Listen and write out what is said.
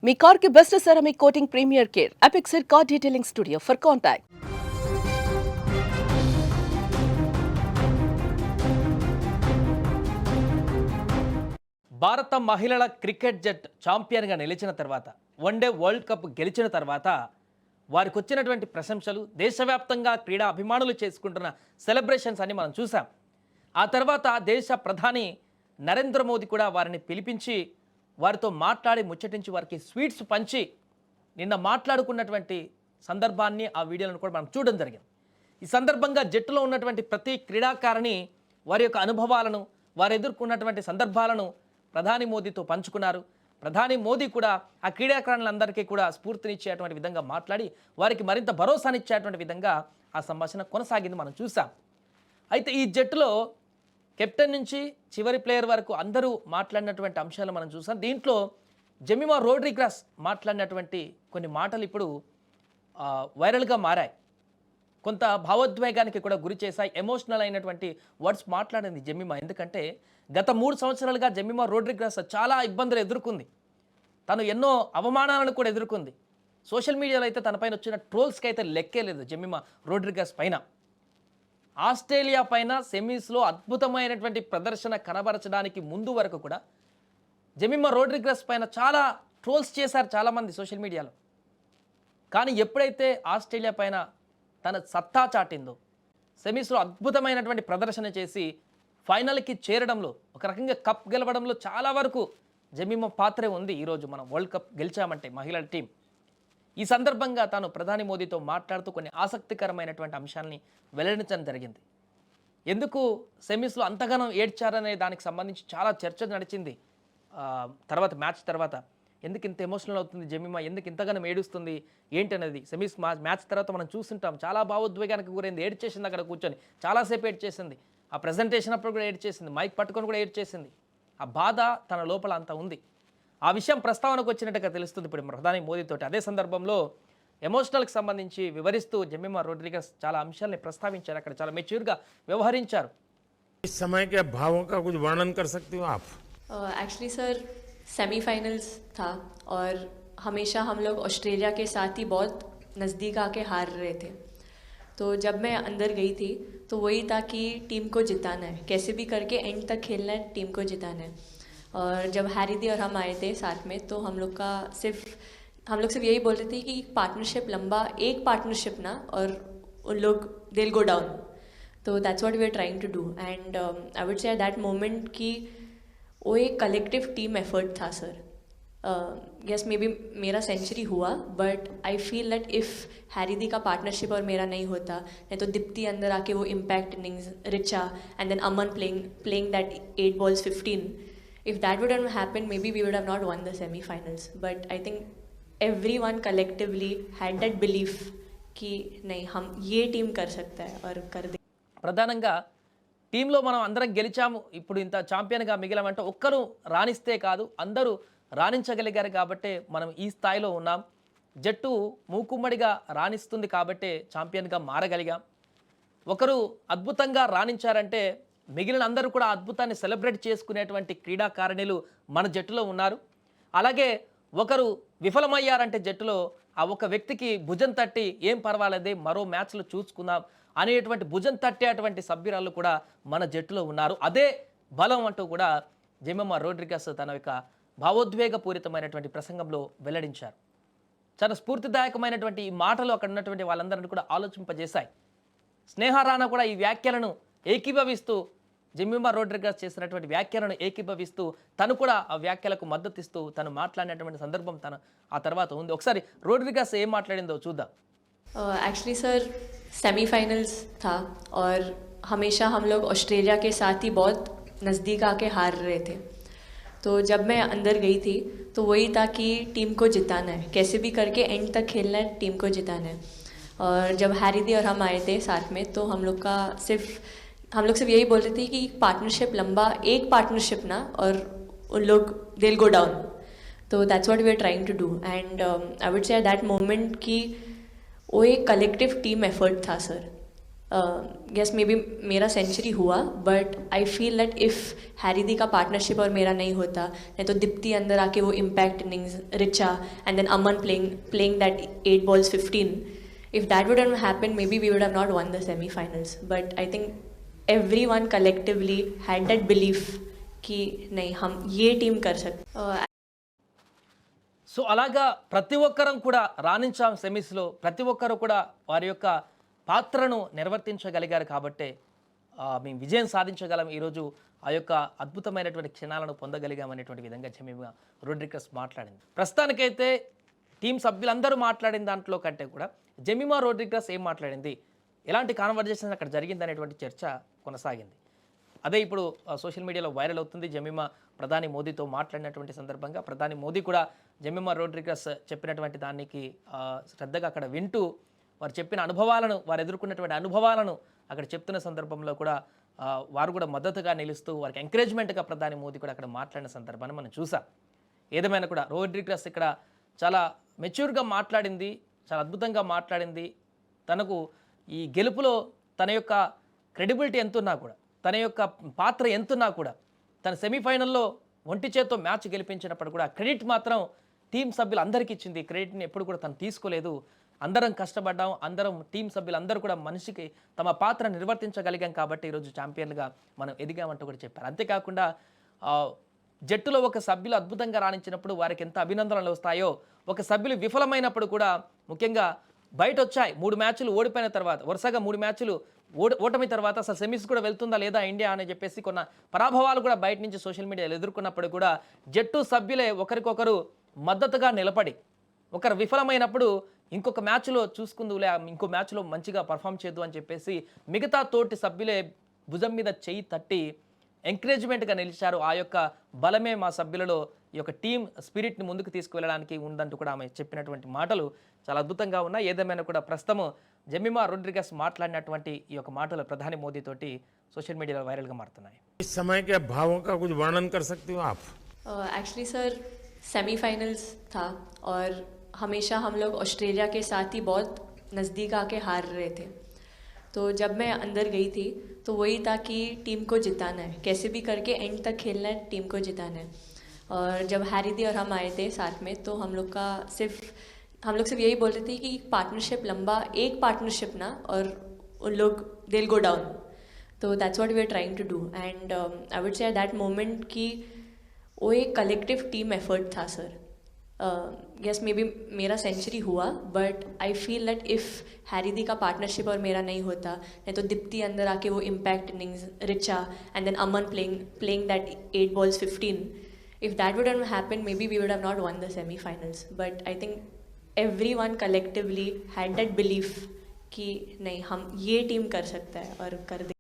మీ car కి best ceramic coating premier care Apexer car detailing studio for contact. భారత మహిళల cricket జట్ ఛాంపియన్గా నిలిచిన తర్వాత వన్డే వరల్డ్ కప్ గెలిచిన తర్వాత వారికి వచ్చినటువంటి ప్రశంసలు దేశవ్యాప్తంగా క్రీడా అభిమానులు చేసుకుంటున్న సెలబ్రేషన్స్ అని మనం చూసాం. ఆ తర్వాత దేశ ప్రధాని నరేంద్ర మోదీ కూడా వారిని పిలిపించి వారితో మాట్లాడి ముచ్చటించి వారికి స్వీట్స్ పంచి నిన్న మాట్లాడుకున్నటువంటి సందర్భాన్ని ఆ వీడియోలను కూడా మనం చూడడం జరిగింది. ఈ సందర్భంగా జట్టులో ఉన్నటువంటి ప్రతి క్రీడాకారిణి వారి యొక్క అనుభవాలను వారు ఎదుర్కొన్నటువంటి సందర్భాలను ప్రధాని మోదీతో పంచుకున్నారు. ప్రధాని మోదీ కూడా ఆ క్రీడాకారులందరికీ కూడా స్ఫూర్తినిచ్చేటువంటి విధంగా మాట్లాడి వారికి మరింత భరోసానిచ్చేటువంటి విధంగా ఆ సంభాషణ కొనసాగింది మనం చూసాం. అయితే ఈ జట్టులో కెప్టెన్ నుంచి చివరి ప్లేయర్ వరకు అందరూ మాట్లాడినటువంటి అంశాలు మనం చూసాం. దీంట్లో జెమిమా రోడ్రిగస్ మాట్లాడినటువంటి కొన్ని మాటలు ఇప్పుడు వైరల్గా మారాయి, కొంత భావోద్వేగానికి కూడా గురి చేశాయి. ఎమోషనల్ అయినటువంటి వర్డ్స్ మాట్లాడింది జెమిమా. ఎందుకంటే గత 3 సంవత్సరాలుగా జెమిమా రోడ్రిగస్ చాలా ఇబ్బందులు ఎదుర్కొంది. తను ఎన్నో అవమానాలను కూడా ఎదుర్కొంది. సోషల్ మీడియాలో అయితే తన పైన వచ్చిన ట్రోల్స్కి అయితే లెక్కే లేదు జెమిమా రోడ్రిగస్ పైన. ఆస్ట్రేలియా పైన సెమీస్లో అద్భుతమైనటువంటి ప్రదర్శన కనబరచడానికి ముందు వరకు కూడా జెమిమా రోడ్రిగస్ పైన చాలా ట్రోల్స్ చేశారు చాలామంది సోషల్ మీడియాలో. కానీ ఎప్పుడైతే ఆస్ట్రేలియా పైన తన సత్తా చాటిందో, సెమీస్లో అద్భుతమైనటువంటి ప్రదర్శన చేసి ఫైనల్కి చేరడంలో, ఒక రకంగా కప్ గెలవడంలో చాలా వరకు జెమిమా పాత్రే ఉంది. ఈరోజు మనం వరల్డ్ కప్ గెలిచామంటే మహిళల టీం. ఈ సందర్భంగా తాను ప్రధాని మోదీతో మాట్లాడుతూ కొన్ని ఆసక్తికరమైనటువంటి అంశాలని వెల్లడించడం జరిగింది. ఎందుకు సెమీస్లో అంతగానం ఏడ్చారనే దానికి సంబంధించి చాలా చర్చ నడిచింది. తర్వాత మ్యాచ్ తర్వాత ఎందుకు ఇంత ఎమోషనల్ అవుతుంది జెమిమా, ఎందుకు ఇంతగానం ఏడుస్తుంది ఏంటనేది సెమీస్ మ్యాచ్ తర్వాత మనం చూస్తుంటాం. చాలా భావోద్వేగానికి గురైంది, ఏడ్చేసింది, అక్కడ కూర్చొని చాలాసేపు ఏడ్చేసింది. ఆ ప్రజెంటేషన్ అప్పుడు కూడా ఏడ్చేసింది, మైక్ పట్టుకొని కూడా ఏడ్చేసింది. ఆ బాధ తన లోపల అంతా ఉంది. ఆ విషయం ప్రస్తావనకు వచ్చినట్టుగా తెలుస్తుంది ఇప్పుడు ప్రధాని మోదీతోటి. అదే సందర్భంలో ఎమోషనల్కి సంబంధించి వివరిస్తూ జెమిమా రోడ్రిగస్ చాలా అంశాలని ప్రస్తావించారు. అక్కడ చాలా మెచ్యూర్గా వ్యవహరించారు. इस समय के भावों का कुछ वर्णन कर सकती हो आप? एक्चुअली सर सेमीफाइनल्स था और हमेशा हम लोग ऑस्ट्रेलिया के साथ ही बहुत नज़दीक आके हार रहे थे. तो जब मैं अंदर गई थी तो वही था कि टीम को जिताना है, कैसे भी करके एंड तक खेलना है, टीम को जिताना है. और जब हैरी दी और हम आए थे साथ में तो हम लोग सिर्फ यही बोल रहे थे कि पार्टनरशिप लंबा, एक पार्टनरशिप ना, और उन लोग दे विल गो डाउन. तो that's what we are trying to do. And I would say that moment कि वो एक कलेक्टिव टीम एफर्ट था सर. यस मे बी मेरा सेंचुरी हुआ, but I feel that if Harry दी का partnership और मेरा नहीं होता, नहीं तो दीप्ति अंदर आके वो impact innings, Richa and then Aman playing that 8 balls 15. If that wouldn't have happened, maybe we would have not won the semi-finals. But I think everyone collectively had that belief कि नहीं, हम ये टीम कर सकता है और कर दे. ప్రధానంగా టీంలో మనం అందరం గెలిచాము, ఇప్పుడు ఇంత ఛాంపియన్గా మిగిలామంటే ఒక్కరు రాణిస్తే కాదు, అందరూ రాణించగలిగారు కాబట్టే మనం ఈ స్థాయిలో ఉన్నాం. జట్టు మూకుమ్మడిగా రాణిస్తుంది కాబట్టే ఛాంపియన్గా మారగలిగాం. ఒకరు అద్భుతంగా రాణించారంటే మిగిలిన అందరూ కూడా అద్భుతాన్ని సెలబ్రేట్ చేసుకునేటువంటి క్రీడాకారిణులు మన జట్టులో ఉన్నారు. అలాగే ఒకరు విఫలమయ్యారంటే జట్టులో ఆ ఒక వ్యక్తికి భుజం తట్టి ఏం పర్వాలేదే, మరో మ్యాచ్లో చూసుకుందాం అనేటువంటి భుజం తట్టేటువంటి సభ్యురాలు కూడా మన జట్టులో ఉన్నారు. అదే బలం అంటూ కూడా జెమిమా రోడ్రిగస్ తన యొక్క భావోద్వేగపూరితమైనటువంటి ప్రసంగంలో వెల్లడించారు. చాలా స్ఫూర్తిదాయకమైనటువంటి ఈ మాటలు అక్కడ ఉన్నటువంటి వాళ్ళందరినీ కూడా ఆలోచింపజేశాయి. స్నేహ రాణా కూడా ఈ వ్యాఖ్యలను ఏకీభవిస్తూ, జెమిమా రోడ్రిగస్ చేసినటువంటి వ్యాఖ్యలను ఏకీభవిస్తూ తను కూడా ఆ వ్యాఖ్యలకు మద్దతిస్తూ తను మాట్లాడినటువంటి సందర్భం తను ఆ తర్వాత ఉంది. ఒకసారి రోడ్రిగస్ ఏం మాట్లాడిందో చూద్దాం. एक्चुअली सर सेमीफाइनल्स था और हमेशा हम लोग ऑस्ट्रेलिया के साथ ही बहुत नज़दीक आके हार रहे थे. तो जब मैं अंदर गई थी तो वही था कि टीम को जिताना है, कैसे भी करके एंड तक खेलना है, टीम को जिताना है. और जब हैरी दी और हम आए थे साथ में तो हम लोग सिर्फ यही बोल रहे थे कि पार्टनरशिप लंबा, एक पार्टनरशिप ना, और उन लोग दे विल गो डाउन. तो that's what we are trying to do. And I would say that moment कि वो एक कलेक्टिव टीम एफर्ट था सर. गेस मे बी मेरा सेंचुरी हुआ, but I feel that if Harry दी का partnership और मेरा नहीं होता, नहीं तो दीप्ति अंदर आके वो impact innings, Richa and then Aman playing that 8 balls 15, if that wouldn't happen, maybe we would have not won the semi-finals. But I think everyone collectively had that belief कि नहीं हम ये टीम कर सकते. సో అలాగా ప్రతి ఒక్కరం కూడా రాణించాం సెమీస్లో, ప్రతి ఒక్కరు కూడా వారి యొక్క పాత్రను నిర్వర్తించగలిగారు కాబట్టే మేము విజయం సాధించగలం, ఈరోజు ఆ యొక్క అద్భుతమైనటువంటి క్షణాలను పొందగలిగామనేటువంటి విధంగా జెమిమా రోడ్రిగస్ మాట్లాడింది. ప్రస్తుతానికైతే టీం సభ్యులందరూ మాట్లాడిన దాంట్లో కంటే కూడా జెమిమా రోడ్రిగస్ ఏం మాట్లాడింది, ఎలాంటి కాన్వర్జేషన్ అక్కడ జరిగింది అనేటువంటి చర్చ కొనసాగింది. అదే ఇప్పుడు సోషల్ మీడియాలో వైరల్ అవుతుంది. జెమిమా ప్రధాని మోదీతో మాట్లాడినటువంటి సందర్భంగా ప్రధాని మోదీ కూడా జెమిమా రోడ్రిగస్ చెప్పినటువంటి దానికి శ్రద్ధగా అక్కడ వింటూ వారు చెప్పిన అనుభవాలను, వారు ఎదుర్కొన్నటువంటి అనుభవాలను అక్కడ చెప్తున్న సందర్భంలో కూడా వారు కూడా మద్దతుగా నిలుస్తూ వారికి ఎంకరేజ్మెంట్గా ప్రధాని మోదీ కూడా అక్కడ మాట్లాడిన సందర్భాన్ని మనం చూసాం. ఏదేమైనా కూడా రోడ్రిగస్ ఇక్కడ చాలా మెచ్యూర్గా మాట్లాడింది, చాలా అద్భుతంగా మాట్లాడింది. తనకు ఈ గెలుపులో తన యొక్క క్రెడిబిలిటీ ఎంతున్నా కూడా, తన యొక్క పాత్ర ఎంతున్నా కూడా, తన సెమీఫైనల్లో ఒంటి చేత్తో మ్యాచ్ గెలిపించినప్పుడు కూడా క్రెడిట్ మాత్రం టీం సభ్యులందరికీ ఇచ్చింది. క్రెడిట్ని ఎప్పుడు కూడా తను తీసుకోలేదు. అందరం కష్టపడ్డాం, అందరం టీం సభ్యులందరూ కూడా మనిషికి తమ పాత్ర నిర్వర్తించగలిగాం కాబట్టి ఈరోజు ఛాంపియన్గా మనం ఎదిగామంటూ కూడా చెప్పారు. అంతేకాకుండా జట్టులో ఒక సభ్యులు అద్భుతంగా రాణించినప్పుడు వారికి ఎంత అభినందనలు వస్తాయో, ఒక సభ్యులు విఫలమైనప్పుడు కూడా, ముఖ్యంగా బయట వచ్చాయి 3 మ్యాచ్లు ఓడిపోయిన తర్వాత, వరుసగా 3 మ్యాచ్లు ఓటమి తర్వాత అసలు సెమీస్ కూడా వెళ్తుందా లేదా ఇండియా అని చెప్పేసి కొన్న పరాభవాలు కూడా బయట నుంచి సోషల్ మీడియాలో ఎదుర్కొన్నప్పుడు కూడా జట్టు సభ్యులే ఒకరికొకరు మద్దతుగా నిలబడి, ఒకరు విఫలమైనప్పుడు ఇంకొక మ్యాచ్లో చూసుకుందులే, ఇంకో మ్యాచ్లో మంచిగా పర్ఫామ్ చేద్దు అని చెప్పేసి మిగతా తోటి సభ్యులే భుజం మీద చెయ్యి తట్టి ఎంకరేజ్మెంట్గా నిలిచారు. ఆ యొక్క బలమే మా సభ్యులలో ఈ యొక్క టీం స్పిరిట్ని ముందుకు తీసుకువెళ్ళడానికి ఉందంటూ కూడా ఆమె చెప్పినటువంటి మాటలు చాలా అద్భుతంగా ఉన్నాయి. ఏదేమైనా కూడా ప్రస్తుతం జెమిమా రోడ్రిగస్ మాట్లాడినటువంటి ఈ యొక్క మాటలు ప్రధాని మోదీ తోటి సోషల్ మీడియాలో వైరల్గా మారుతున్నాయి. इस समय के भावों का कुछ वर्णन कर सकती हो आप? एक्चुअली सर सेमीफाइनल्स था और हमेशा हम लोग ऑस्ट्रेलिया के साथ ही बहुत नज़दीक आके हार रहे थे. तो जब मैं अंदर गई थी तो वही था कि टीम को जिताना है, कैसे भी करके एंड तक खेलना है, टीम को जिताना है. और जब हैरी दी और हम आए थे साथ में, तो हम लोग सिर्फ यही बोल रहे थे कि पार्टनरशिप लंबा, एक पार्टनरशिप ना, और उन लोग दिल गो डाउन. तो that's what we are trying to do. And I would say at that moment कि वो एक कलेक्टिव टीम एफर्ट था सर. यस मे बी मेरा सेंचुरी हुआ, but I feel that if Harry दी का पार्टनरशिप और मेरा नहीं होता, नहीं तो दीप्ति अंदर आके वो impact innings, Richa and then Aman playing that 8 balls 15, if that wouldn't happen, maybe we would have not won the semi-finals. But I think everyone collectively had that belief कि नहीं हम ये टीम कर सकता है और कर दे.